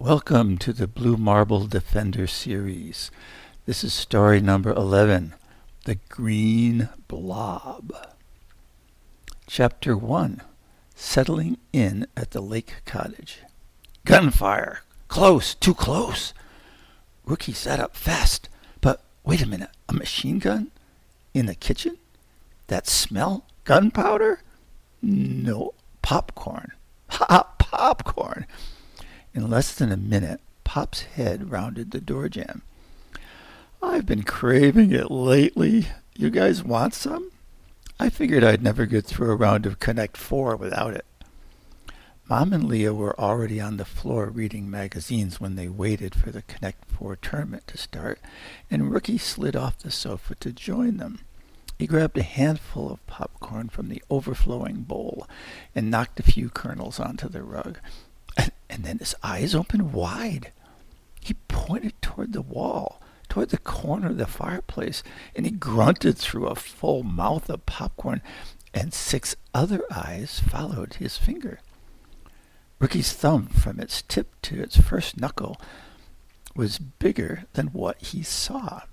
Welcome to the Blue Marble Defender series. This is story number 11, The Green Blob. Chapter 1, Settling in at the Lake Cottage. Gunfire! Close! Too close! Rookie sat up fast. But wait a minute, a machine gun? In the kitchen? That smell? Gunpowder? No, popcorn. Ha! Popcorn! In less than a minute, Pop's head rounded the door jamb. I've been craving it lately. You guys want some? I figured I'd never get through a round of Connect 4 without it. Mom and Leo were already on the floor reading magazines when they waited for the Connect 4 tournament to start, and Rookie slid off the sofa to join them. He grabbed a handful of popcorn from the overflowing bowl and knocked a few kernels onto the rug. And then his eyes opened wide. He pointed toward the wall, toward the corner of the fireplace, and he grunted through a full mouth of popcorn, and 6 other eyes followed his finger. Rookie's thumb, from its tip to its first knuckle, was bigger than what he saw.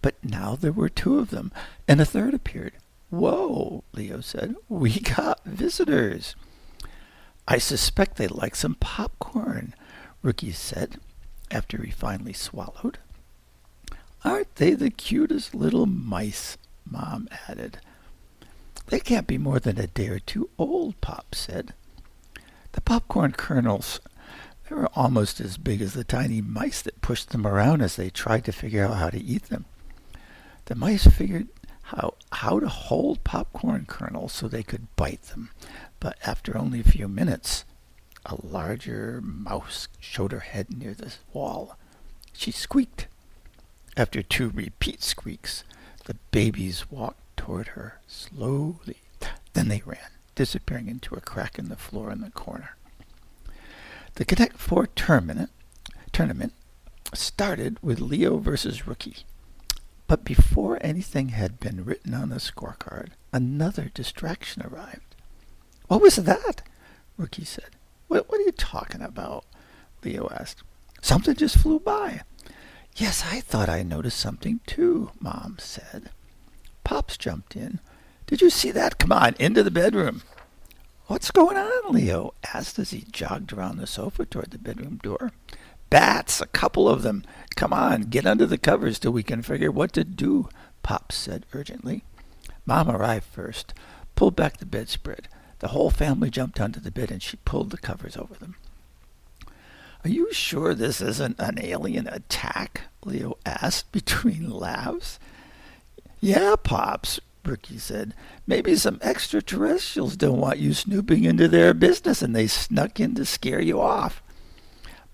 But now there were 2 of them, and a third appeared. Whoa, Leo said. We got visitors. I suspect they'd like some popcorn, Rookie said, after he finally swallowed. Aren't they the cutest little mice? Mom added. They can't be more than a day or 2 old, Pop said. The popcorn kernels, they were almost as big as the tiny mice that pushed them around as they tried to figure out how to eat them. The mice figured how to hold popcorn kernels so they could bite them. But after only a few minutes, a larger mouse showed her head near the wall. She squeaked. After 2 repeat squeaks, the babies walked toward her slowly. Then they ran, disappearing into a crack in the floor in the corner. The Connect 4 tournament started with Leo versus Rookie. But before anything had been written on the scorecard, another distraction arrived. What was that? Rookie said. What are you talking about? Leo asked. Something just flew by. Yes, I thought I noticed something too, Mom said. Pops jumped in. Did you see that? Come on, into the bedroom. What's going on? Leo asked as he jogged around the sofa toward the bedroom door. Bats, a couple of them. Come on, get under the covers till we can figure what to do, Pop said urgently. Mom arrived first, pulled back the bedspread. The whole family jumped onto the bed and she pulled the covers over them. Are you sure this isn't an alien attack? Leo asked between laughs. Yeah, Pops, Rookie said. Maybe some extraterrestrials don't want you snooping into their business and they snuck in to scare you off.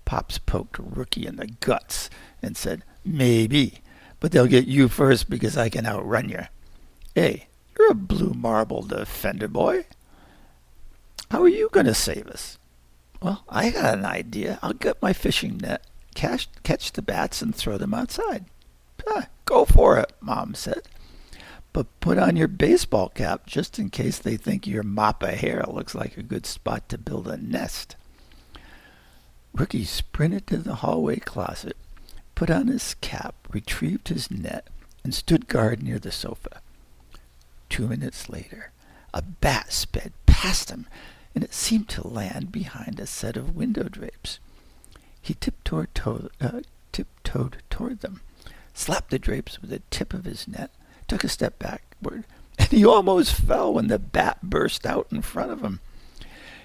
Pops poked Rookie in the guts and said, Maybe, but they'll get you first because I can outrun you. Hey, you're a Blue Marble Defender boy. How are you going to save us? Well, I got an idea. I'll get my fishing net, catch the bats, and throw them outside. Go for it, Mom said. But put on your baseball cap just in case they think your mop of hair looks like a good spot to build a nest. Rookie sprinted to the hallway closet, put on his cap, retrieved his net, and stood guard near the sofa. 2 minutes later, a bat sped past him, and it seemed to land behind a set of window drapes. He tiptoed toward them, slapped the drapes with the tip of his net, took a step backward, and he almost fell when the bat burst out in front of him.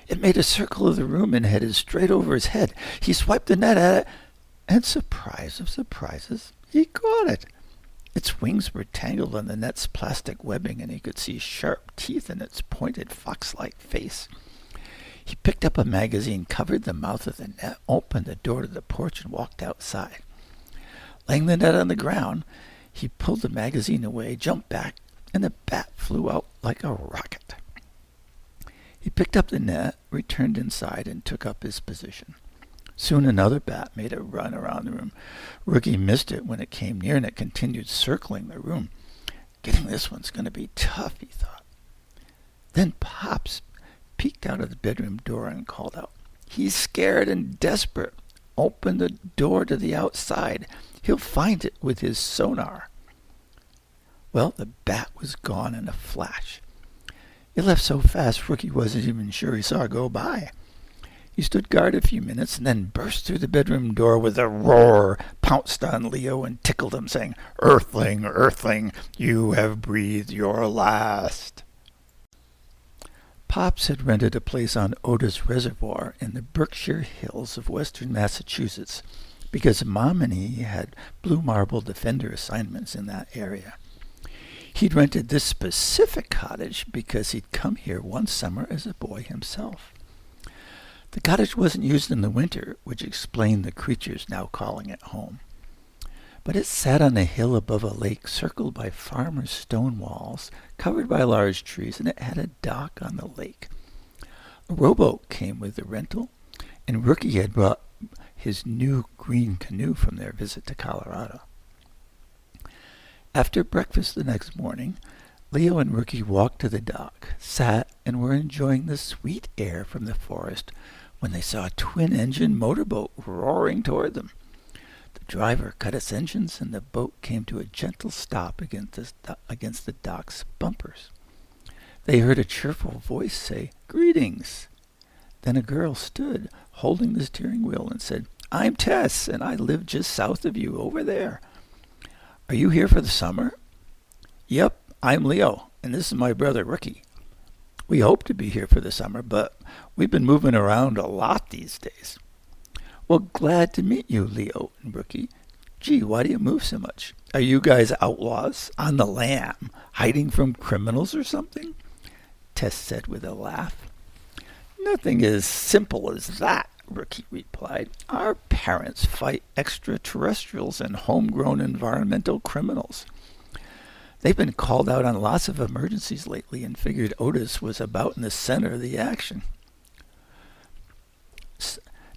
It made a circle of the room and headed straight over his head. He swiped the net at it, and surprise of surprises, he caught it. Its wings were tangled in the net's plastic webbing, and he could see sharp teeth in its pointed fox-like face. He picked up a magazine, covered the mouth of the net, opened the door to the porch, and walked outside. Laying the net on the ground, he pulled the magazine away, jumped back, and the bat flew out like a rocket. He picked up the net, returned inside, and took up his position. Soon another bat made a run around the room. Rookie missed it when it came near, and it continued circling the room. Getting this one's going to be tough, he thought. Then Pops peeked out of the bedroom door and called out, He's scared and desperate. open the door to the outside. He'll find it with his sonar." Well, the bat was gone in a flash. It left so fast Rookie wasn't even sure he saw it go by. He stood guard a few minutes and then burst through the bedroom door with a roar, pounced on Leo and tickled him, saying, "Earthling, Earthling, you have breathed your last." Pops had rented a place on Otis Reservoir in the Berkshire Hills of western Massachusetts because Mom and he had Blue Marble Defender assignments in that area. He'd rented this specific cottage because he'd come here one summer as a boy himself. The cottage wasn't used in the winter, which explained the creatures now calling it home. But it sat on a hill above a lake circled by farmers' stone walls, covered by large trees, and it had a dock on the lake. A rowboat came with the rental, and Rookie had brought his new green canoe from their visit to Colorado. After breakfast the next morning, Leo and Rookie walked to the dock, sat, and were enjoying the sweet air from the forest when they saw a twin-engine motorboat roaring toward them. The driver cut its engines, and the boat came to a gentle stop against the dock's bumpers. They heard a cheerful voice say, "Greetings." Then a girl stood, holding the steering wheel, and said, "I'm Tess, and I live just south of you, over there. Are you here for the summer?" "Yep, I'm Leo, and this is my brother Rookie. We hope to be here for the summer, but we've been moving around a lot these days." "Well, glad to meet you, Leo and Rookie. Gee, why do you move so much? Are you guys outlaws on the lam, hiding from criminals or something?" Tess said with a laugh. "Nothing as simple as that," Rookie replied. "Our parents fight extraterrestrials and homegrown environmental criminals. They've been called out on lots of emergencies lately and figured Otis was about in the center of the action."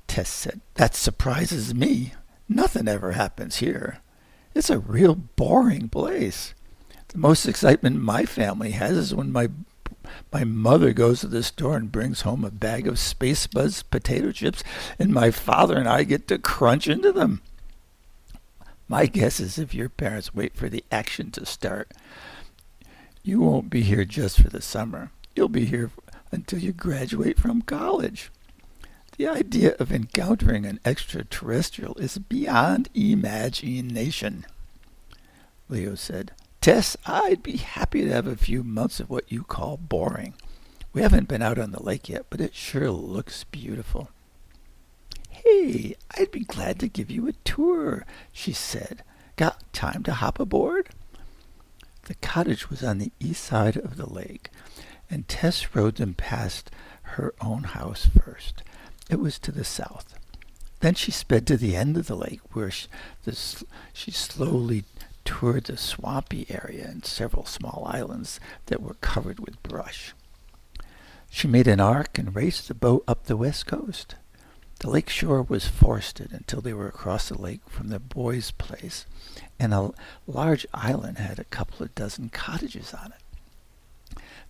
Tess said, "That surprises me. Nothing ever happens here. It's a real boring place. The most excitement my family has is when my mother goes to the store and brings home a bag of Space Buzz potato chips, and my father and I get to crunch into them. My guess is if your parents wait for the action to start, you won't be here just for the summer. You'll be here until you graduate from college. The idea of encountering an extraterrestrial is beyond imagination." Leo said, "Tess, I'd be happy to have a few months of what you call boring. We haven't been out on the lake yet, but it sure looks beautiful." "Hey, I'd be glad to give you a tour," she said. "Got time to hop aboard?" The cottage was on the east side of the lake, and Tess rode them past her own house first. It was to the south. Then she sped to the end of the lake, where she slowly toured the swampy area and several small islands that were covered with brush. She made an arc and raced the boat up the west coast. The lake shore was forested until they were across the lake from the boys' place, and a large island had a couple of dozen cottages on it.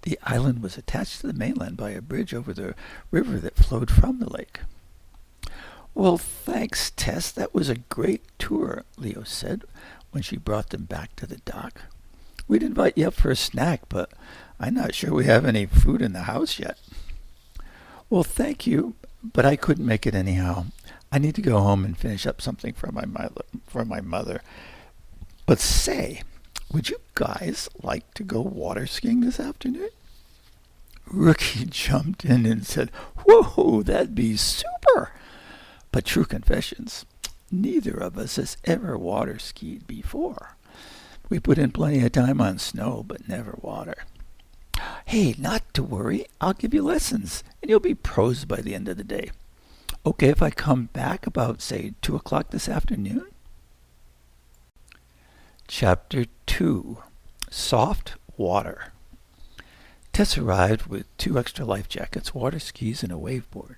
The island was attached to the mainland by a bridge over the river that flowed from the lake. "Well, thanks, Tess. That was a great tour," Leo said when she brought them back to the dock. "We'd invite you up for a snack, but I'm not sure we have any food in the house yet." "Well, thank you, but I couldn't make it anyhow. I need to go home and finish up something for my mother. But say, would you guys like to go water skiing this afternoon?" Rookie jumped in and said, "Whoa, that'd be super!" But true confessions, neither of us has ever water skied before. We put in plenty of time on snow, but never water. "Hey, not to worry. I'll give you lessons, and you'll be pros by the end of the day. Okay if I come back about, say, 2 o'clock this afternoon?" Chapter 2. Soft Water. Tess arrived with 2 extra life jackets, water skis, and a waveboard.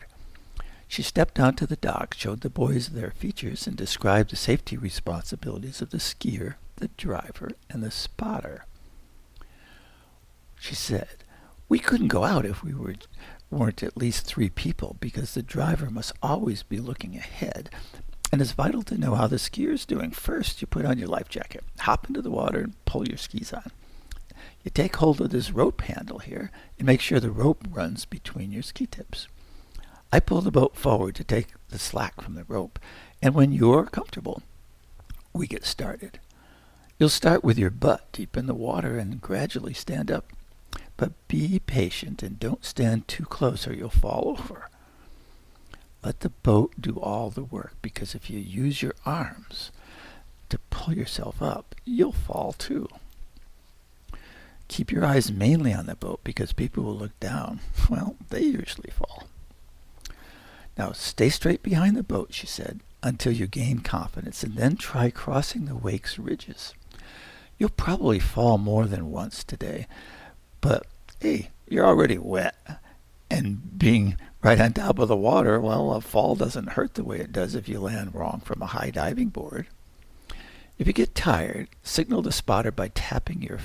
She stepped onto the dock, showed the boys their features, and described the safety responsibilities of the skier, the driver, and the spotter. She said, "We couldn't go out if we were weren't at least 3 people because the driver must always be looking ahead, and it's vital to know how the skier's doing. First, you put on your life jacket, hop into the water, and pull your skis on. You take hold of this rope handle here and make sure the rope runs between your ski tips. I pull the boat forward to take the slack from the rope, and when you're comfortable, we get started. You'll start with your butt deep in the water and gradually stand up. But be patient and don't stand too close or you'll fall over. Let the boat do all the work, because if you use your arms to pull yourself up, you'll fall too. Keep your eyes mainly on the boat, because people will look down. Well, they usually fall. Now stay straight behind the boat, she said, until you gain confidence, and then try crossing the wake's ridges. You'll probably fall more than once today, but hey, you're already wet, and being right on top of the water, well, a fall doesn't hurt the way it does if you land wrong from a high diving board. If you get tired, signal the spotter by tapping your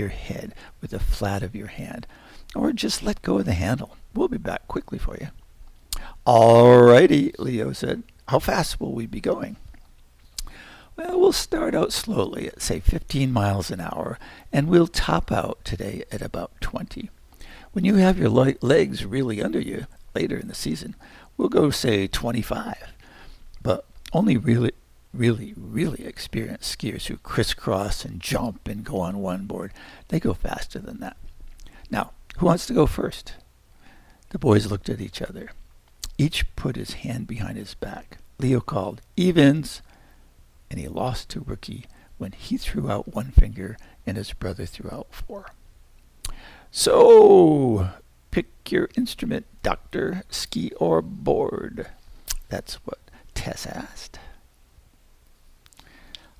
head with the flat of your hand, or just let go of the handle. We'll be back quickly for you. All righty, Leo said. How fast will we be going? Well, we'll start out slowly at, say, 15 miles an hour, and we'll top out today at about 20. When you have your legs really under you later in the season, we'll go, say, 25. But only really experienced skiers who crisscross and jump and go on one board, they go faster than that. Now, who wants to go first? The boys looked at each other. Each put his hand behind his back. Leo called, "Evens!" and he lost to Rookie when he threw out one finger and his brother threw out 4. So, pick your instrument, Doctor, ski or board. That's what Tess asked.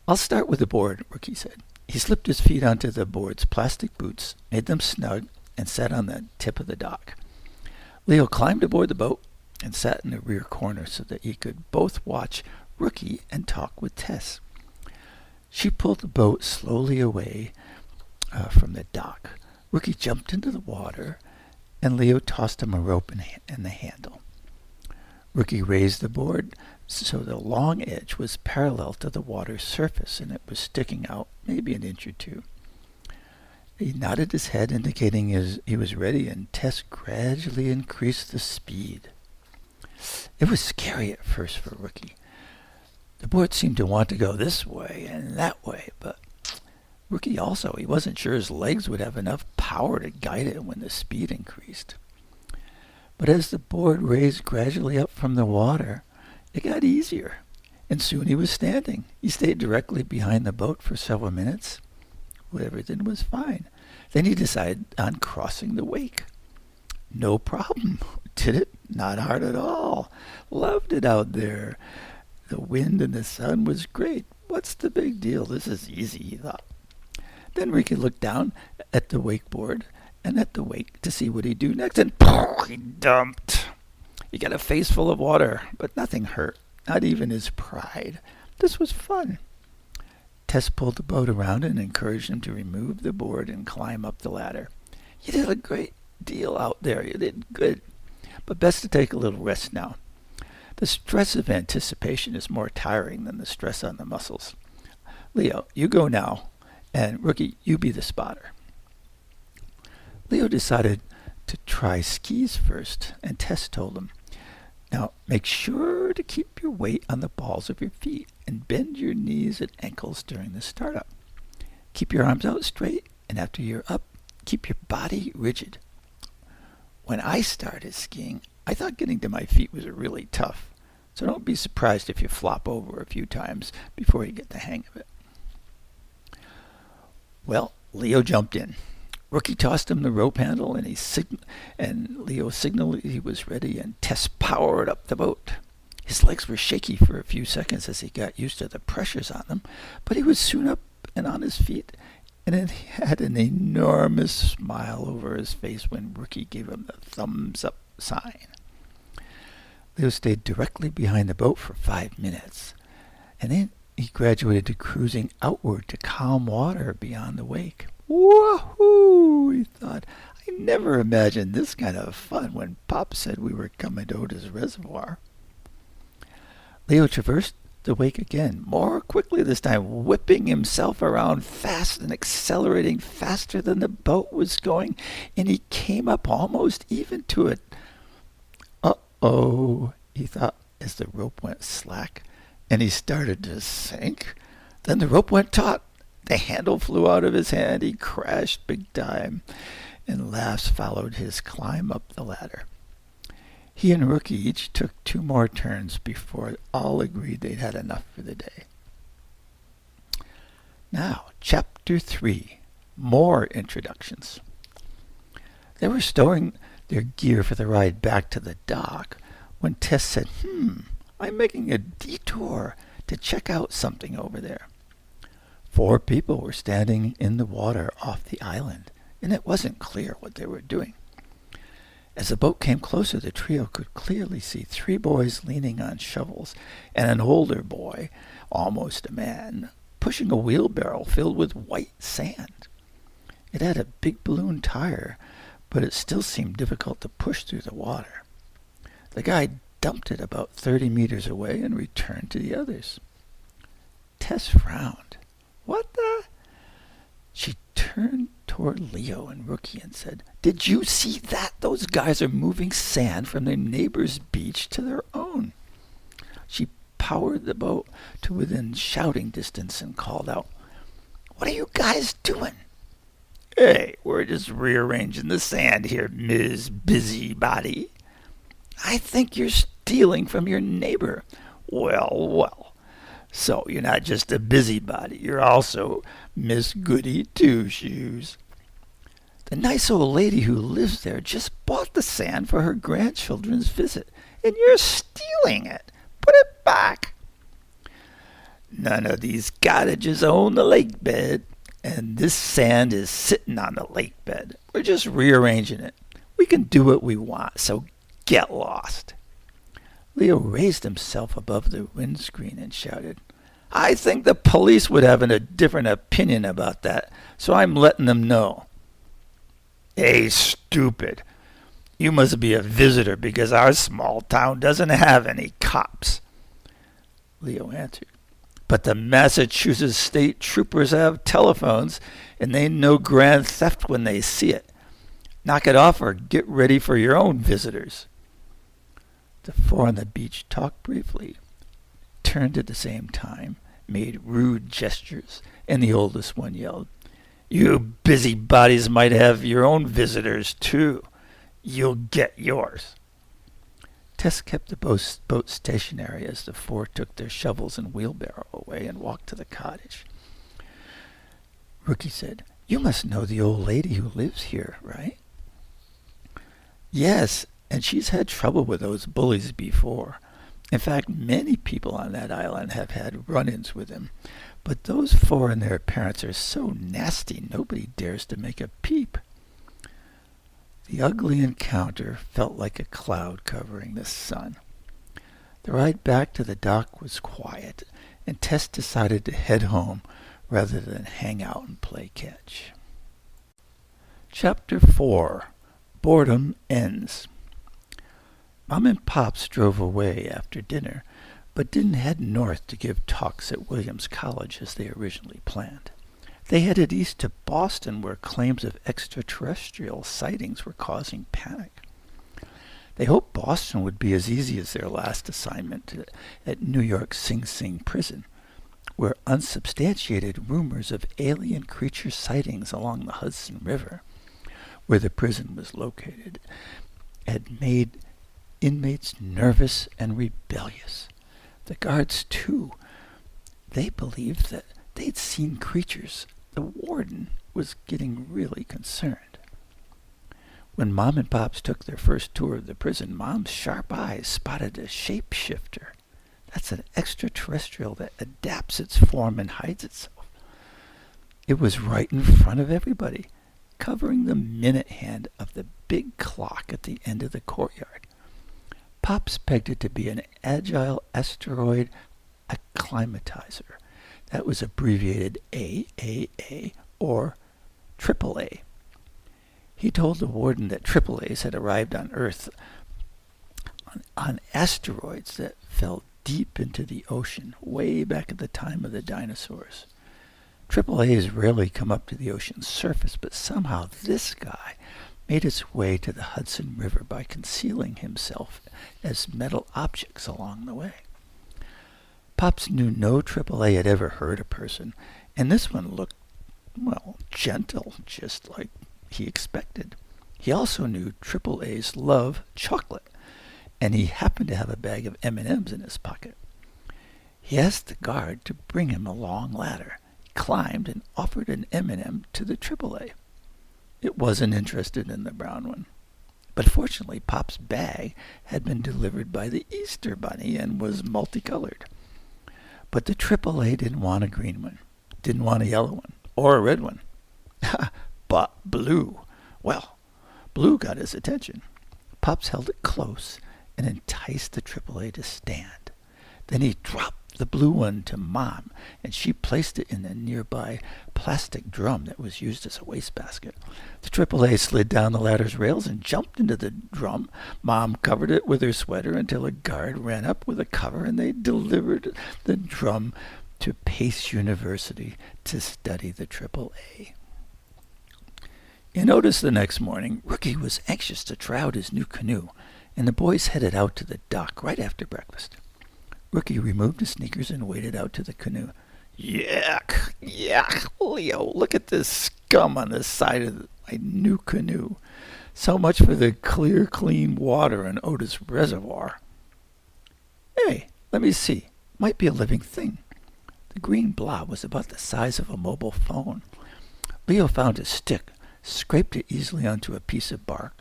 I'll start with the board, Rookie said. He slipped his feet onto the board's plastic boots, made them snug, and sat on the tip of the dock. Leo climbed aboard the boat and sat in the rear corner so that he could both watch Rookie and talk with Tess. She pulled the boat slowly away from the dock. Rookie jumped into the water, and Leo tossed him a rope and the handle. Rookie raised the board so the long edge was parallel to the water's surface, and it was sticking out maybe an inch or 2. He nodded his head, indicating he was ready, and Tess gradually increased the speed. It was scary at first for Rookie. The board seemed to want to go this way and that way, but Rookie also, he wasn't sure his legs would have enough power to guide it when the speed increased. But as the board raised gradually up from the water, it got easier, and soon he was standing. He stayed directly behind the boat for several minutes. Everything was fine. Then he decided on crossing the wake. No problem. Did it? Not hard at all. Loved it out there. The wind and the sun was great. What's the big deal? This is easy, he thought. Then Ricky looked down at the wakeboard and at the wake to see what he'd do next, and he dumped. He got a face full of water, but nothing hurt, not even his pride. This was fun. Tess pulled the boat around and encouraged him to remove the board and climb up the ladder. You did a great deal out there. You did good. But best to take a little rest now. The stress of anticipation is more tiring than the stress on the muscles. Leo, you go now, and Rookie, you be the spotter. Leo decided to try skis first, and Tess told him, now make sure to keep your weight on the balls of your feet and bend your knees and ankles during the startup. Keep your arms out straight, and after you're up, keep your body rigid. When I started skiing, I thought getting to my feet was really tough, so don't be surprised if you flop over a few times before you get the hang of it. Well, Leo jumped in. Rookie tossed him the rope handle, and Leo signaled he was ready, and Tess powered up the boat. His legs were shaky for a few seconds as he got used to the pressures on them, but he was soon up and on his feet, and he had an enormous smile over his face when Rookie gave him the thumbs-up sign. Leo stayed directly behind the boat for 5 minutes, and then he graduated to cruising outward to calm water beyond the wake. Woohoo! He thought, I never imagined this kind of fun when Pop said we were coming to Otis Reservoir. Leo traversed the wake again, more quickly this time, whipping himself around fast and accelerating faster than the boat was going, and he came up almost even to it. Uh-oh, he thought as the rope went slack, and he started to sink. Then the rope went taut. The handle flew out of his hand. He crashed big time, and laughs followed his climb up the ladder. He and Rookie each took 2 more turns before all agreed they'd had enough for the day. Now, Chapter 3, more introductions. They were stowing their gear for the ride back to the dock when Tess said, I'm making a detour to check out something over there. 4 people were standing in the water off the island, and it wasn't clear what they were doing. As the boat came closer, the trio could clearly see 3 boys leaning on shovels and an older boy, almost a man, pushing a wheelbarrow filled with white sand. It had a big balloon tire, but it still seemed difficult to push through the water. The guy dumped it about 30 meters away and returned to the others. Tess frowned. What the? She turned toward Leo and Rookie and said, Did you see that? Those guys are moving sand from their neighbor's beach to their own. She powered the boat to within shouting distance and called out, What are you guys doing? Hey, we're just rearranging the sand here, Ms. Busybody. I think you're stealing from your neighbor. Well. So you're not just a busybody, you're also Miss Goody Two-Shoes. The nice old lady who lives there just bought the sand for her grandchildren's visit, and you're stealing it. Put it back. None of these cottages own the lake bed, and this sand is sitting on the lake bed. We're just rearranging it. We can do what we want, so get lost. Leo raised himself above the windscreen and shouted, I think the police would have a different opinion about that, so I'm letting them know. Hey, stupid. You must be a visitor because our small town doesn't have any cops. Leo answered, But the Massachusetts state troopers have telephones, and they know grand theft when they see it. Knock it off or get ready for your own visitors. The 4 on the beach talked briefly, turned at the same time, made rude gestures, and the oldest one yelled, You busybodies might have your own visitors, too. You'll get yours. Tess kept the boat stationary as the 4 took their shovels and wheelbarrow away and walked to the cottage. Rookie said, You must know the old lady who lives here, right? Yes, and she's had trouble with those bullies before. In fact, many people on that island have had run-ins with him. But those 4 and their parents are so nasty, nobody dares to make a peep. The ugly encounter felt like a cloud covering the sun. The ride back to the dock was quiet, and Tess decided to head home rather than hang out and play catch. Chapter 4, Boredom Ends. Mom and Pops drove away after dinner, but didn't head north to give talks at Williams College as they originally planned. They headed east to Boston, where claims of extraterrestrial sightings were causing panic. They hoped Boston would be as easy as their last assignment at New York's Sing Sing prison, where unsubstantiated rumors of alien creature sightings along the Hudson River, where the prison was located, had made inmates nervous and rebellious. The guards, too, they believed that they'd seen creatures. The warden was getting really concerned. When Mom and Pops took their first tour of the prison, Mom's sharp eyes spotted a shapeshifter. That's an extraterrestrial that adapts its form and hides itself. It was right in front of everybody, covering the minute hand of the big clock at the end of the courtyard. Pops pegged it to be an agile asteroid acclimatizer. That was abbreviated AAA or AAA. He told the warden that AAAs had arrived on Earth on asteroids that fell deep into the ocean, way back at the time of the dinosaurs. AAAs rarely come up to the ocean's surface, but somehow this guy made his way to the Hudson River by concealing himself as metal objects along the way. Pops knew no AAA had ever hurt a person, and this one looked, well, gentle, just like he expected. He also knew AAAs love chocolate, and he happened to have a bag of M&Ms in his pocket. He asked the guard to bring him a long ladder. He climbed and offered an M&M to the AAA. It wasn't interested in the brown one. But fortunately, Pop's bag had been delivered by the Easter Bunny and was multicolored. But the AAA didn't want a green one, didn't want a yellow one, or a red one. But blue. Well, blue got his attention. Pops held it close and enticed the AAA to stand. Then he dropped the blue one to Mom, and she placed it in a nearby plastic drum that was used as a wastebasket. The AAA slid down the ladder's rails and jumped into the drum. Mom covered it with her sweater until a guard ran up with a cover, and they delivered the drum to Pace University to study the AAA. In Otis the next morning, Rookie was anxious to try out his new canoe, and the boys headed out to the dock right after breakfast. Rookie removed his sneakers and waded out to the canoe. Yuck! Yuck! Leo, look at this scum on the side of my new canoe. So much for the clear, clean water in Otis Reservoir. Hey, let me see. Might be a living thing. The green blob was about the size of a mobile phone. Leo found a stick, scraped it easily onto a piece of bark,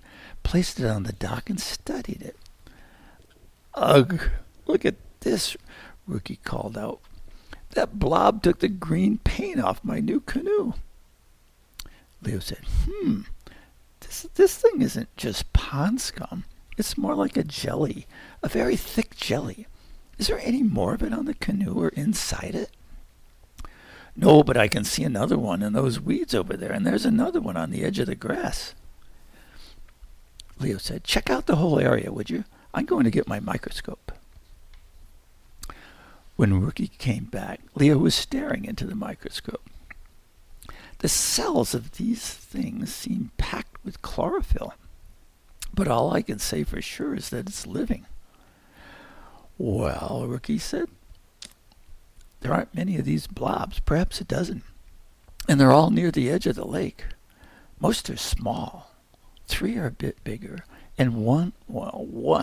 placed it on the dock, and studied it. Ugh, look at this, Rookie called out. That blob took the green paint off my new canoe. Leo said, this thing isn't just pond scum. It's more like a jelly, a very thick jelly. Is there any more of it on the canoe or inside it? No, but I can see another one in those weeds over there, and there's another one on the edge of the grass. Leo said, check out the whole area, would you? I'm going to get my microscope. When Rookie came back, Leo was staring into the microscope. The cells of these things seem packed with chlorophyll, but all I can say for sure is that it's living. Well, Rookie said, there aren't many of these blobs, perhaps a dozen, and they're all near the edge of the lake. Most are small. 3 are a bit bigger, and one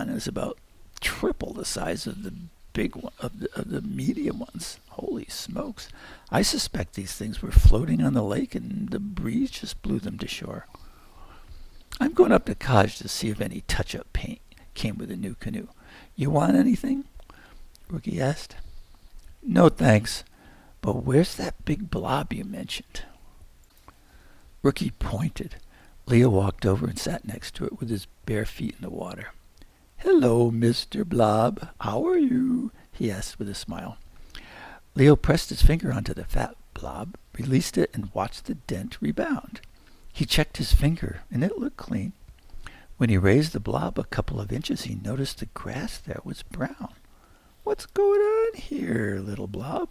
is about triple the size of the big one, of the medium ones. Holy smokes. I suspect these things were floating on the lake and the breeze just blew them to shore. I'm going up to Kaj to see if any touch-up paint came with the new canoe. You want anything? Rookie asked. No, thanks. But where's that big blob you mentioned? Rookie pointed. Leo walked over and sat next to it with his bare feet in the water. Hello, Mr. Blob. How are you? He asked with a smile. Leo pressed his finger onto the fat blob, released it, and watched the dent rebound. He checked his finger, and it looked clean. When he raised the blob a couple of inches, he noticed the grass there was brown. What's going on here, little blob?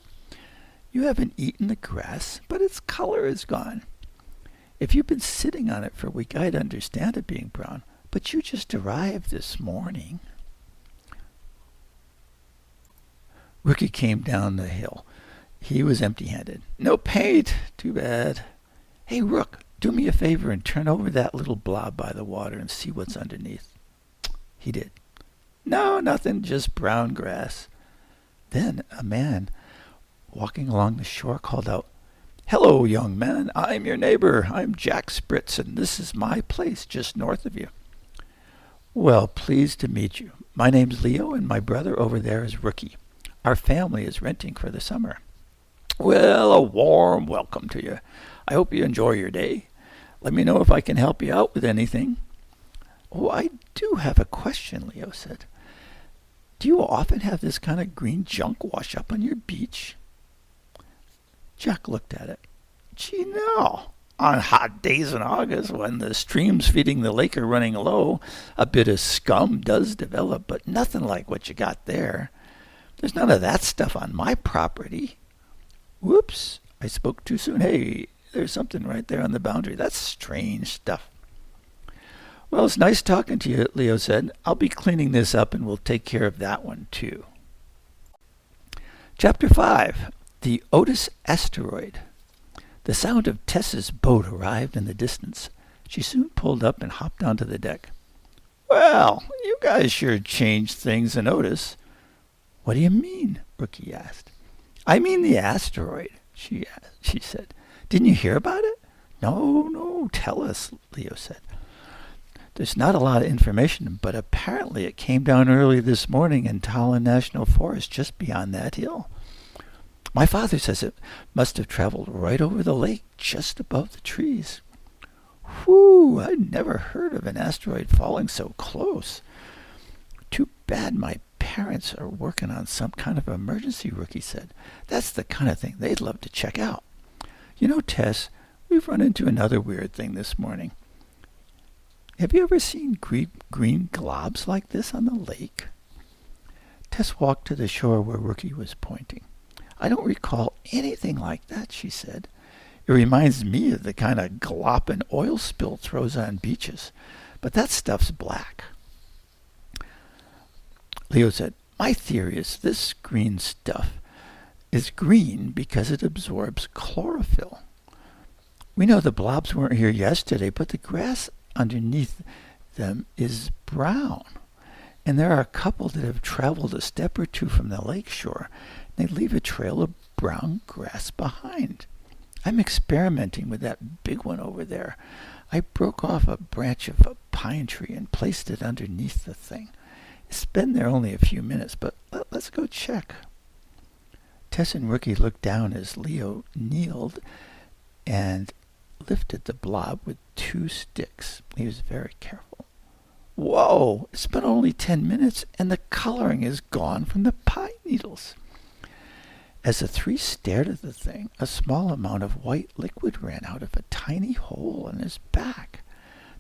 You haven't eaten the grass, but its color is gone. If you've been sitting on it for a week, I'd understand it being brown, but you just arrived this morning. Rookie came down the hill. He was empty-handed. No paint. Too bad. Hey, Rook, do me a favor and turn over that little blob by the water and see what's underneath. He did. No, nothing, just brown grass. Then a man walking along the shore called out, Hello, young man. I'm your neighbor. I'm Jack Spritz, and this is my place just north of you. Well, pleased to meet you. My name's Leo, and my brother over there is Rookie. Our family is renting for the summer. Well, a warm welcome to you. I hope you enjoy your day. Let me know if I can help you out with anything. Oh, I do have a question, Leo said. Do you often have this kind of green junk wash up on your beach? Jack looked at it. Gee, no. On hot days in August, when the streams feeding the lake are running low, a bit of scum does develop, but nothing like what you got there. There's none of that stuff on my property. Whoops, I spoke too soon. Hey, there's something right there on the boundary. That's strange stuff. Well, it's nice talking to you, Leo said. I'll be cleaning this up and we'll take care of that one too. Chapter 5, The Otis Asteroid. The sound of Tess's boat arrived in the distance. She soon pulled up and hopped onto the deck. Well, you guys sure changed things in Otis. What do you mean? Rookie asked. I mean the asteroid, she said. Didn't you hear about it? No, tell us, Leo said. There's not a lot of information, but apparently it came down early this morning in Talon National Forest just beyond that hill. My father says it must have traveled right over the lake, just above the trees. Whew, I'd never heard of an asteroid falling so close. Too bad my parents are working on some kind of emergency, Rookie said. That's the kind of thing they'd love to check out. You know, Tess, we've run into another weird thing this morning. Have you ever seen green globs like this on the lake? Tess walked to the shore where Rookie was pointing. I don't recall anything like that, she said. It reminds me of the kind of glop an oil spill throws on beaches, but that stuff's black. Leo said, my theory is this green stuff is green because it absorbs chlorophyll. We know the blobs weren't here yesterday, but the grass underneath them is brown. And there are a couple that have traveled a step or two from the lake shore. They leave a trail of brown grass behind. I'm experimenting with that big one over there. I broke off a branch of a pine tree and placed it underneath the thing. It's been there only a few minutes, but let's go check. Tess and Rookie looked down as Leo kneeled and lifted the blob with 2 sticks. He was very careful. Whoa, it's been only 10 minutes and the coloring is gone from the pine needles. As the 3 stared at the thing, a small amount of white liquid ran out of a tiny hole in his back.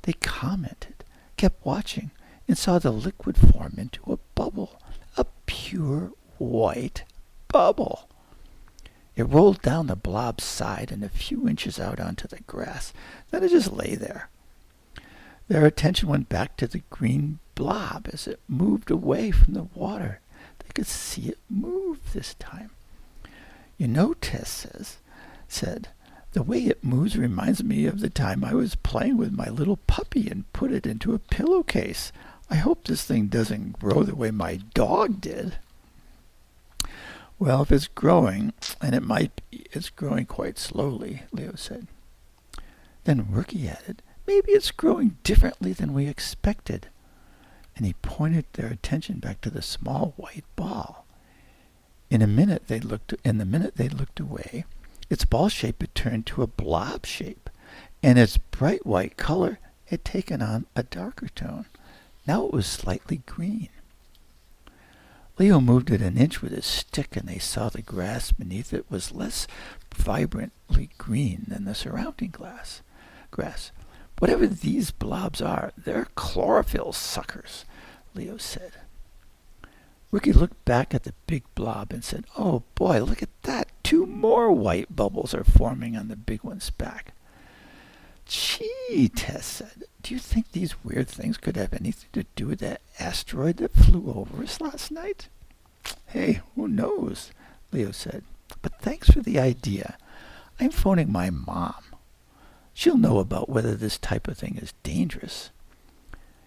They commented, kept watching, and saw the liquid form into a bubble, a pure white bubble. It rolled down the blob's side and a few inches out onto the grass. Then it just lay there. Their attention went back to the green blob as it moved away from the water. They could see it move this time. You know, Tess said, the way it moves reminds me of the time I was playing with my little puppy and put it into a pillowcase. I hope this thing doesn't grow the way my dog did. Well, if it's growing, and it might be, it's growing quite slowly, Leo said. Then Rookie added, maybe it's growing differently than we expected. And he pointed their attention back to the small white ball. In the minute they looked away, its ball shape had turned to a blob shape, and its bright white color had taken on a darker tone. Now it was slightly green. Leo moved it an inch with his stick, and they saw the grass beneath it was less vibrantly green than the surrounding grass. Whatever these blobs are, they're chlorophyll suckers, Leo said. Rookie looked back at the big blob and said, oh boy, look at that. 2 more white bubbles are forming on the big one's back. Gee, Tess said, do you think these weird things could have anything to do with that asteroid that flew over us last night? Hey, who knows, Leo said. But thanks for the idea. I'm phoning my mom. She'll know about whether this type of thing is dangerous.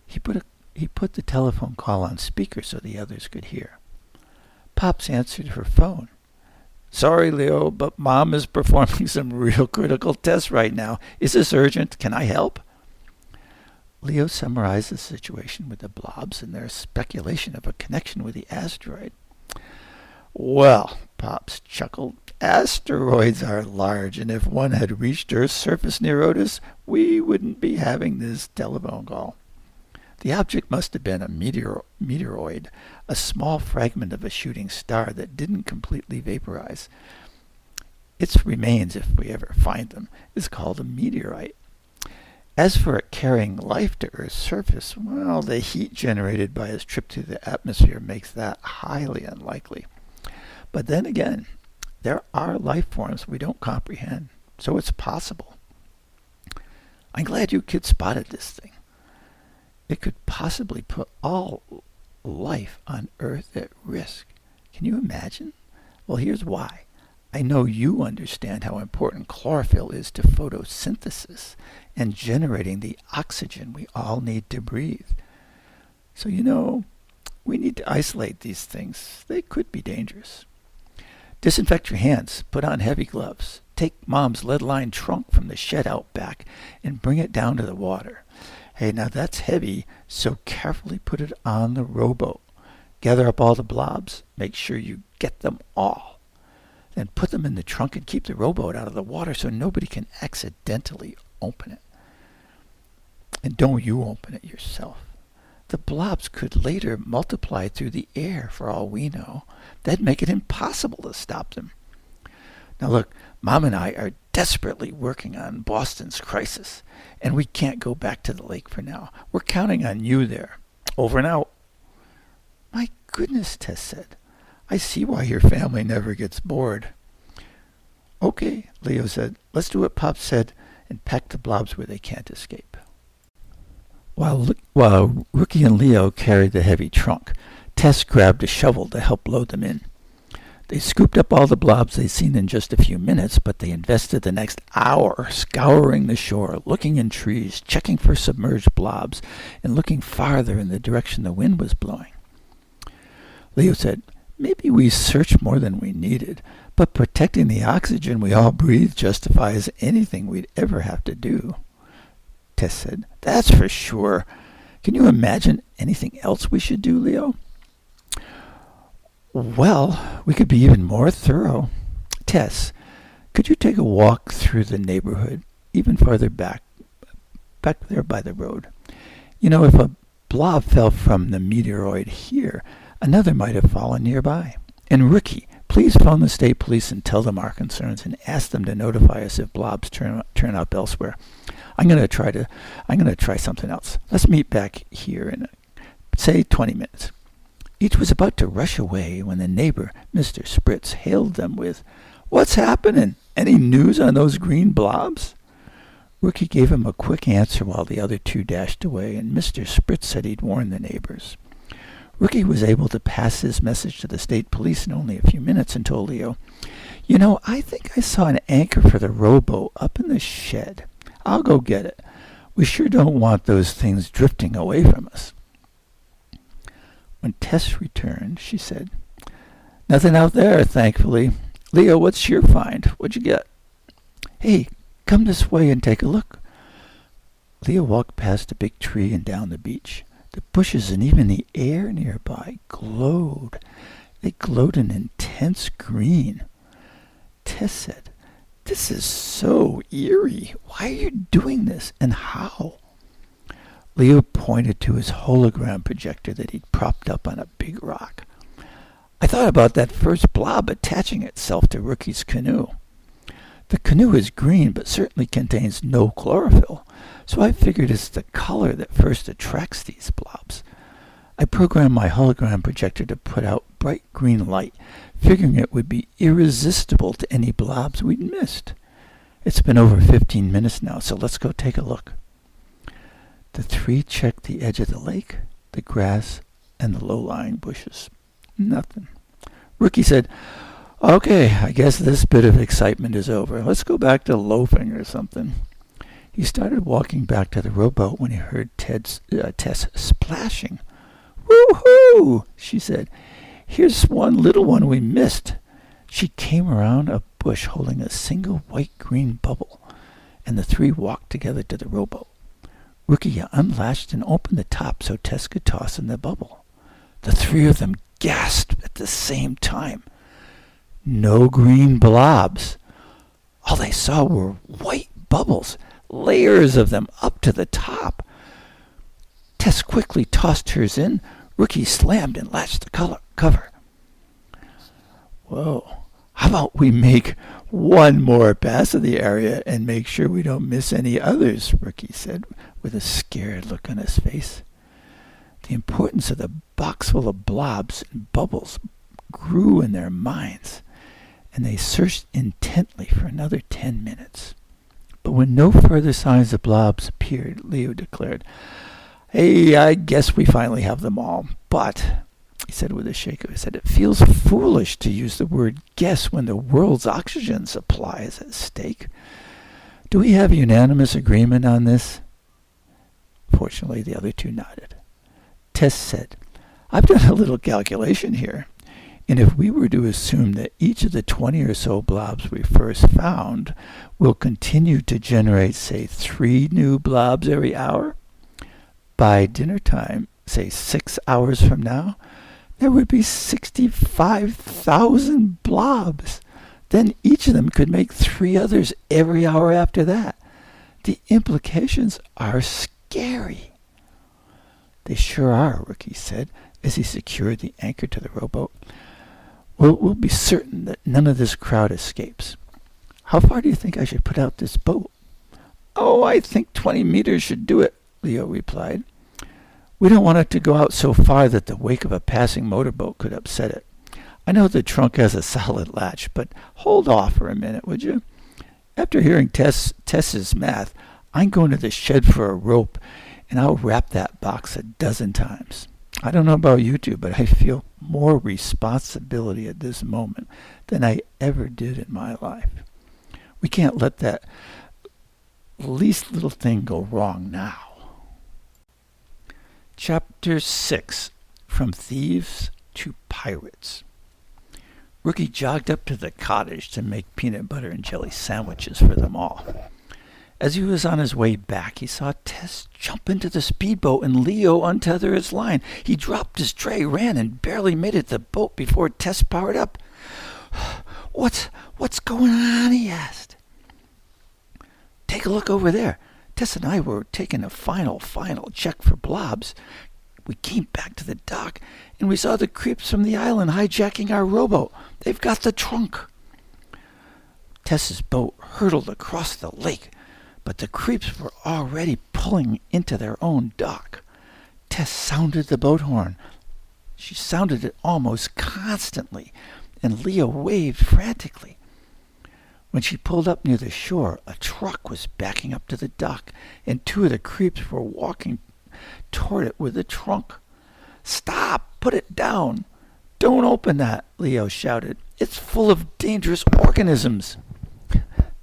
He put the telephone call on speaker so the others could hear. Pops answered her phone. Sorry, Leo, but Mom is performing some real critical tests right now. Is this urgent? Can I help? Leo summarized the situation with the blobs and their speculation of a connection with the asteroid. Well, Pops chuckled, asteroids are large, and if one had reached Earth's surface near Otis, we wouldn't be having this telephone call. The object must have been a meteoroid, a small fragment of a shooting star that didn't completely vaporize. Its remains, if we ever find them, is called a meteorite. As for it carrying life to Earth's surface, well, the heat generated by its trip through the atmosphere makes that highly unlikely. But then again, there are life forms we don't comprehend, so it's possible. I'm glad you kids spotted this thing. It could possibly put all life on Earth at risk. Can you imagine? Well, here's why. I know you understand how important chlorophyll is to photosynthesis and generating the oxygen we all need to breathe. So, we need to isolate these things. They could be dangerous. Disinfect your hands. Put on heavy gloves. Take Mom's lead-lined trunk from the shed out back and bring it down to the water. Hey, now that's heavy, so carefully put it on the rowboat. Gather up all the blobs. Make sure you get them all. Then put them in the trunk and keep the rowboat out of the water so nobody can accidentally open it. And don't you open it yourself. The blobs could later multiply through the air for all we know. That'd make it impossible to stop them. Now look, Mom and I are desperately working on Boston's crisis, and we can't go back to the lake for now. We're counting on you there. Over and out. My goodness, Tess said. I see why your family never gets bored. Okay, Leo said. Let's do what Pop said and pack the blobs where they can't escape. While Rookie and Leo carried the heavy trunk, Tess grabbed a shovel to help load them in. They scooped up all the blobs they'd seen in just a few minutes, but they invested the next hour scouring the shore, looking in trees, checking for submerged blobs, and looking farther in the direction the wind was blowing. Leo said, maybe we searched more than we needed, but protecting the oxygen we all breathe justifies anything we'd ever have to do. Tess said, that's for sure. Can you imagine anything else we should do, Leo? Well, we could be even more thorough. Tess, could you take a walk through the neighborhood, even farther back there by the road? If a blob fell from the meteoroid here, another might have fallen nearby. And Ricky, please phone the state police and tell them our concerns and ask them to notify us if blobs turn up elsewhere. I'm going to try something else. Let's meet back here in, say, 20 minutes. Each was about to rush away when the neighbor, Mr. Spritz, hailed them with, "What's happening? Any news on those green blobs?" Rookie gave him a quick answer while the other two dashed away, and Mr. Spritz said he'd warn the neighbors. Rookie was able to pass his message to the state police in only a few minutes and told Leo, I think I saw an anchor for the rowboat up in the shed. I'll go get it. We sure don't want those things drifting away from us." When Tess returned, she said, "Nothing out there, thankfully. Leo, what's your find? What'd you get?" "Hey, come this way and take a look." Leo walked past a big tree and down the beach. The bushes and even the air nearby glowed. They glowed an intense green. Tess said, "This is so eerie. Why are you doing this, and how?" Leo pointed to his hologram projector that he'd propped up on a big rock. "I thought about that first blob attaching itself to Rookie's canoe. The canoe is green, but certainly contains no chlorophyll, so I figured it's the color that first attracts these blobs. I programmed my hologram projector to put out bright green light, figuring it would be irresistible to any blobs we'd missed. It's been over 15 minutes now, so let's go take a look." The three checked the edge of the lake, the grass, and the low-lying bushes. Nothing. Rookie said, "Okay, I guess this bit of excitement is over. Let's go back to loafing or something." He started walking back to the rowboat when he heard Tess splashing. "Woo-hoo!" she said. "Here's one little one we missed." She came around a bush holding a single white-green bubble, and the three walked together to the rowboat. Rookie unlatched and opened the top so Tess could toss in the bubble. The three of them gasped at the same time. No green blobs. All they saw were white bubbles, layers of them up to the top. Tess quickly tossed hers in. Rookie slammed and latched the cover. "Whoa, how about we make "One more pass of the area and make sure we don't miss any others," Rookie said with a scared look on his face. The importance of the box full of blobs and bubbles grew in their minds, and they searched intently for another 10 minutes. But when no further signs of blobs appeared, Leo declared, "Hey, I guess we finally have them all. But," he said with a shake of his head, "it feels foolish to use the word guess when the world's oxygen supply is at stake. Do we have unanimous agreement on this?" Fortunately, the other two nodded. Tess said, "I've done a little calculation here, and if we were to assume that each of the 20 or so blobs we first found will continue to generate, say, 3 new blobs every hour, by dinner time, say 6 hours from now, there would be 65,000 blobs. Then each of them could make 3 others every hour after that. The implications are scary." "They sure are," Rookie said as he secured the anchor to the rowboat. We'll be certain that none of this crowd escapes. How far do you think I should put out this boat?" "Oh, I think 20 meters should do it," Leo replied. "We don't want it to go out so far that the wake of a passing motorboat could upset it. I know the trunk has a solid latch, but hold off for a minute, would you? After hearing Tess's math, I'm going to the shed for a rope, and I'll wrap that box a dozen times. I don't know about you two, but I feel more responsibility at this moment than I ever did in my life. We can't let that least little thing go wrong now." Chapter 6. From Thieves to Pirates. Rookie jogged up to the cottage to make peanut butter and jelly sandwiches for them all. As he was on his way back, he saw Tess jump into the speedboat and Leo untether its line. He dropped his tray, ran, and barely made it to the boat before Tess powered up. What's going on?" he asked. "Take a look over there. Tess and I were taking a final check for blobs. We came back to the dock, and we saw the creeps from the island hijacking our rowboat. They've got the trunk." Tess's boat hurtled across the lake, but the creeps were already pulling into their own dock. Tess sounded the boat horn. She sounded it almost constantly, and Leo waved frantically. When she pulled up near the shore, a truck was backing up to the dock, and 2 of the creeps were walking toward it with the trunk. "Stop! Put it down! Don't open that!" Leo shouted. "It's full of dangerous organisms."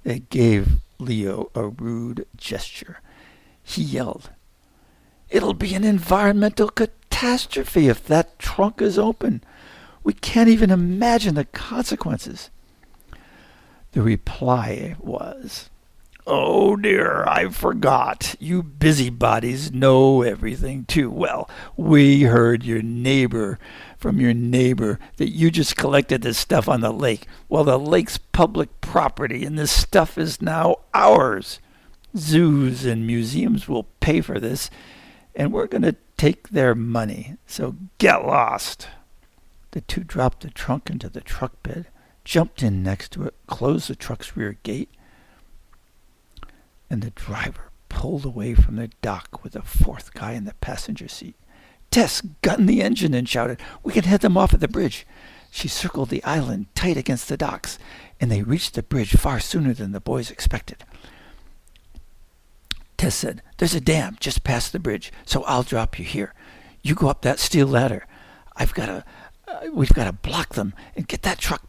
They gave Leo a rude gesture. He yelled, "It'll be an environmental catastrophe if that trunk is open. We can't even imagine the consequences." The reply was, "Oh dear, I forgot. You busybodies know everything too well. We heard from your neighbor that you just collected this stuff on the lake. Well, the lake's public property, and this stuff is now ours. Zoos and museums will pay for this, and we're going to take their money. So get lost." The 2 dropped the trunk into the truck bed, jumped in next to it, closed the truck's rear gate, and the driver pulled away from the dock with the 4th guy in the passenger seat. Tess gunned the engine and shouted, "We can head them off at the bridge." She circled the island tight against the docks, and they reached the bridge far sooner than the boys expected. Tess said, "There's a dam just past the bridge, so I'll drop you here. You go up that steel ladder. We've got to block them and get that trunk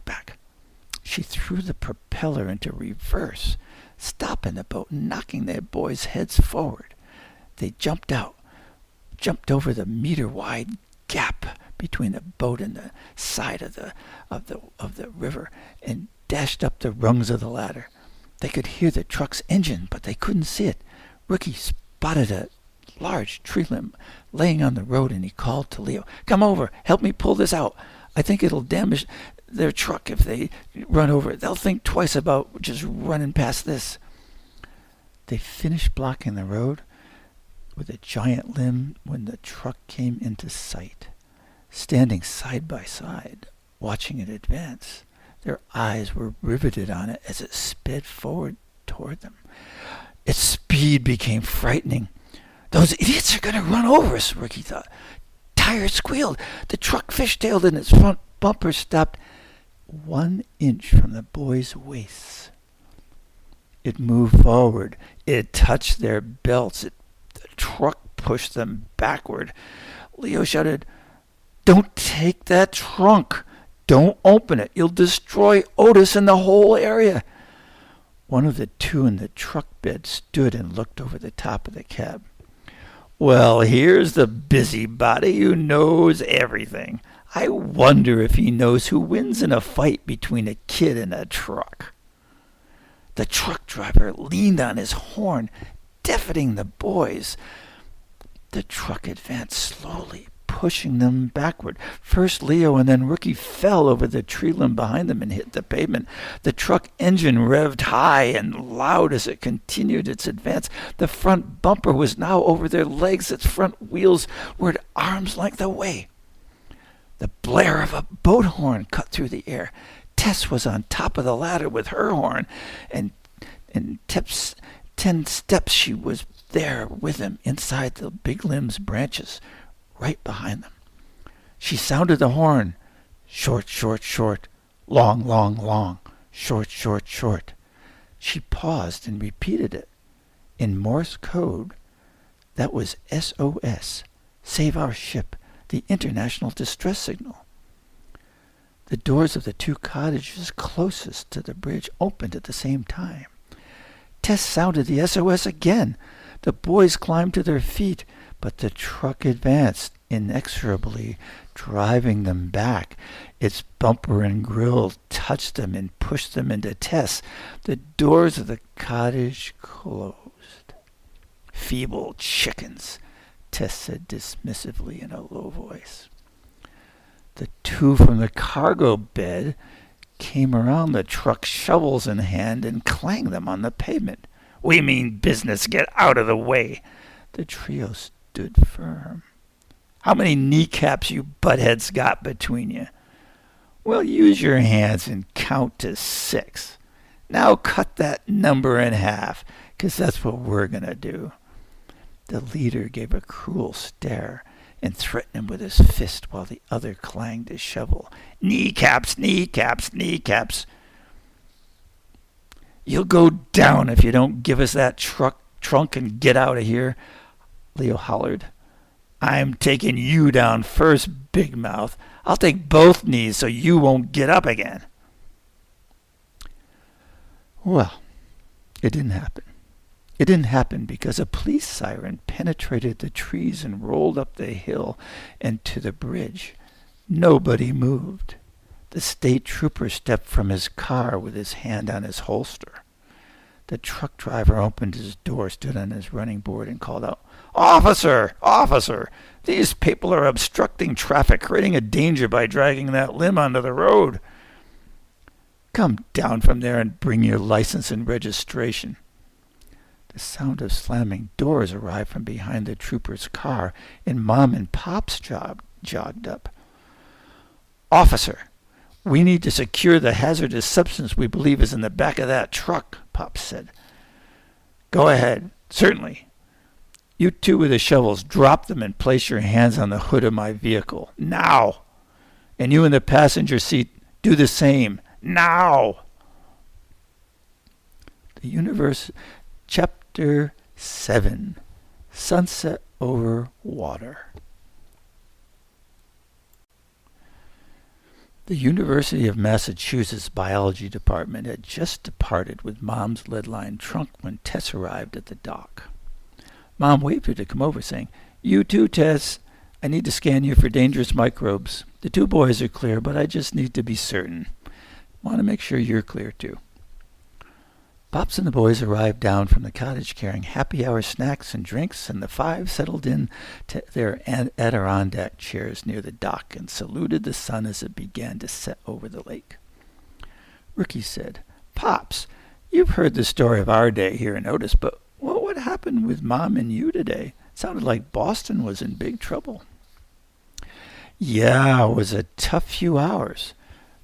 back." She threw the propeller into reverse, stopping the boat and knocking the boys' heads forward. They jumped over the meter-wide gap between the boat and the side of the river, and dashed up the rungs of the ladder. They could hear the truck's engine, but they couldn't see it. Rookie spotted a large tree limb laying on the road, and he called to Leo, "Come over, help me pull this out. I think it'll damage their truck if they run over it. They'll think twice about just running past this." They finished blocking the road with a giant limb when the truck came into sight. Standing side by side, watching it advance, Their eyes were riveted on it as it sped forward toward them. Its speed became frightening. Those idiots are going to run over us, Ricky thought. Tires squealed. The truck fishtailed and its front bumper stopped 1 inch from the boys' waists. It moved forward. It touched their belts. The truck pushed them backward. Leo shouted, "Don't take that trunk. Don't open it. You'll destroy Otis and the whole area." One of the two in the truck bed stood and looked over the top of the cab. "Well, here's the busybody who knows everything. I wonder if he knows who wins in a fight between a kid and a truck." The truck driver leaned on his horn, deafening the boys. The truck advanced slowly, pushing them backward. First Leo and then Rookie fell over the tree limb behind them and hit the pavement. The truck engine revved high and loud as it continued its advance. The front bumper was now over their legs. Its front wheels were at arm's length away. The blare of a boat horn cut through the air. Tess was on top of the ladder with her horn, and in 10 steps she was there with him inside the big limb's branches, right behind them. She sounded the horn. Short, short, short. Long, long, long. Short, short, short. She paused and repeated it. In Morse code, that was SOS, Save Our Ship, the international distress signal. The doors of the two cottages closest to the bridge opened at the same time. Tess sounded the SOS again. The boys climbed to their feet, but the truck advanced inexorably, driving them back. Its bumper and grill touched them and pushed them into Tess. The doors of the cottage closed. "Feeble chickens," Tess said dismissively in a low voice. The two from the cargo bed came around the truck, shovels in hand, and clanged them on the pavement. "We mean business. Get out of the way." The trio stood firm. "How many kneecaps you buttheads got between you?" "Well, use your hands and count to 6. Now cut that number in half, 'cause that's what we're going to do." The leader gave a cruel stare and threatened him with his fist while the other clanged his shovel. "Kneecaps, kneecaps, kneecaps." "You'll go down if you don't give us that trunk and get out of here," Leo hollered. "I'm taking you down first, Big Mouth. I'll take both knees so you won't get up again." Well, it didn't happen. It didn't happen because a police siren penetrated the trees and rolled up the hill and to the bridge. Nobody moved. The state trooper stepped from his car with his hand on his holster. The truck driver opened his door, stood on his running board, and called out, "Officer! Officer! These people are obstructing traffic, creating a danger by dragging that limb onto the road. Come down from there and bring your license and registration." The sound of slamming doors arrived from behind the trooper's car, and Mom and Pops jogged up. "Officer, we need to secure the hazardous substance we believe is in the back of that truck," Pops said. "Go ahead. Certainly. You two with the shovels, drop them and place your hands on the hood of my vehicle. Now! And you in the passenger seat, do the same. Now!" Chapter 7. Sunset Over Water. The University of Massachusetts Biology Department had just departed with Mom's lead-lined trunk when Tess arrived at the dock. Mom waved her to come over, saying, "You too, Tess. I need to scan you for dangerous microbes. The two boys are clear, but I just need to be certain. Want to make sure you're clear, too." Pops and the boys arrived down from the cottage carrying happy-hour snacks and drinks, and the five settled in to their Adirondack chairs near the dock and saluted the sun as it began to set over the lake. Rookie said, "Pops, you've heard the story of our day here in Otis, but what happened with Mom and you today? It sounded like Boston was in big trouble." "Yeah, it was a tough few hours.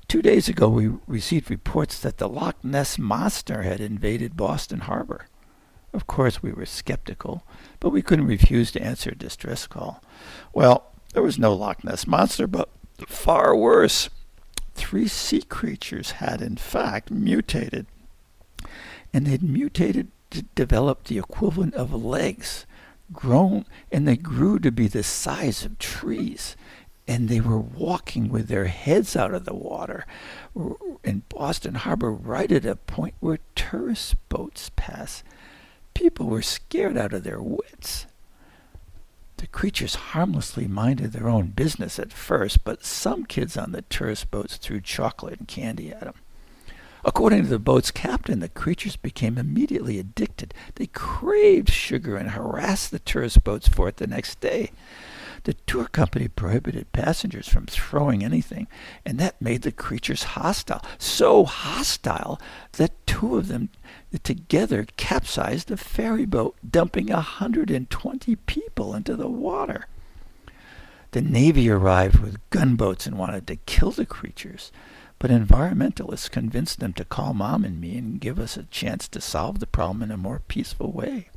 2 days ago, we received reports that the Loch Ness Monster had invaded Boston Harbor. Of course, we were skeptical, but we couldn't refuse to answer a distress call. Well, there was no Loch Ness Monster, but far worse. 3 sea creatures had, in fact, mutated. And they'd mutated to develop the equivalent of legs, and they grew to be the size of trees. And they were walking with their heads out of the water in Boston Harbor, right at a point where tourist boats pass. People were scared out of their wits. The creatures harmlessly minded their own business at first, but some kids on the tourist boats threw chocolate and candy at them. According to the boat's captain, the creatures became immediately addicted. They craved sugar and harassed the tourist boats for it the next day. The tour company prohibited passengers from throwing anything, and that made the creatures hostile. So hostile that 2 of them together capsized a ferry boat, dumping 120 people into the water. The Navy arrived with gunboats and wanted to kill the creatures, but environmentalists convinced them to call Mom and me and give us a chance to solve the problem in a more peaceful way.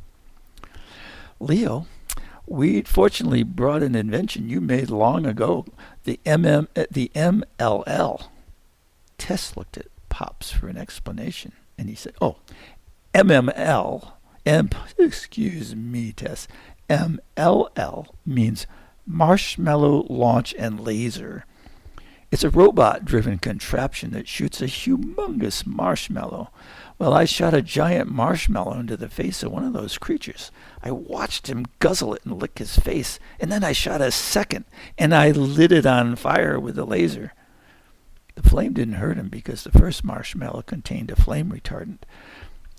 Leo, we fortunately brought an invention you made long ago, the MLL. Tess looked at Pops for an explanation, and he said, MML, excuse me, Tess, MLL means Marshmallow Launch and Laser. It's a robot-driven contraption that shoots a humongous marshmallow. Well, I shot a giant marshmallow into the face of one of those creatures. I watched him guzzle it and lick his face, and then I shot a second, and I lit it on fire with the laser. The flame didn't hurt him because the first marshmallow contained a flame retardant,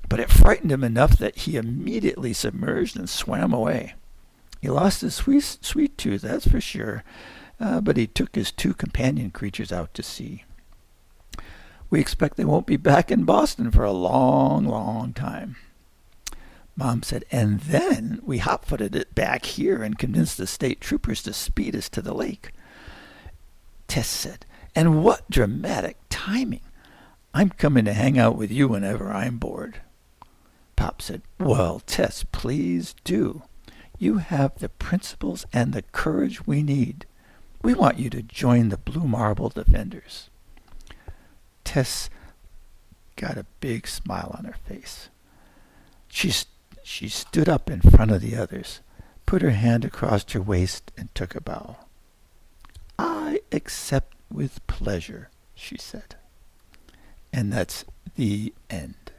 but it frightened him enough that he immediately submerged and swam away. He lost his sweet tooth, that's for sure, but he took his 2 companion creatures out to sea. We expect they won't be back in Boston for a long, long time. Mom said, and then we hot-footed it back here and convinced the state troopers to speed us to the lake. Tess said, and what dramatic timing. I'm coming to hang out with you whenever I'm bored. Pop said, well, Tess, please do. You have the principles and the courage we need. We want you to join the Blue Marble Defenders. Tess got a big smile on her face. She stood up in front of the others, put her hand across her waist, and took a bow. I accept with pleasure, she said. And that's the end.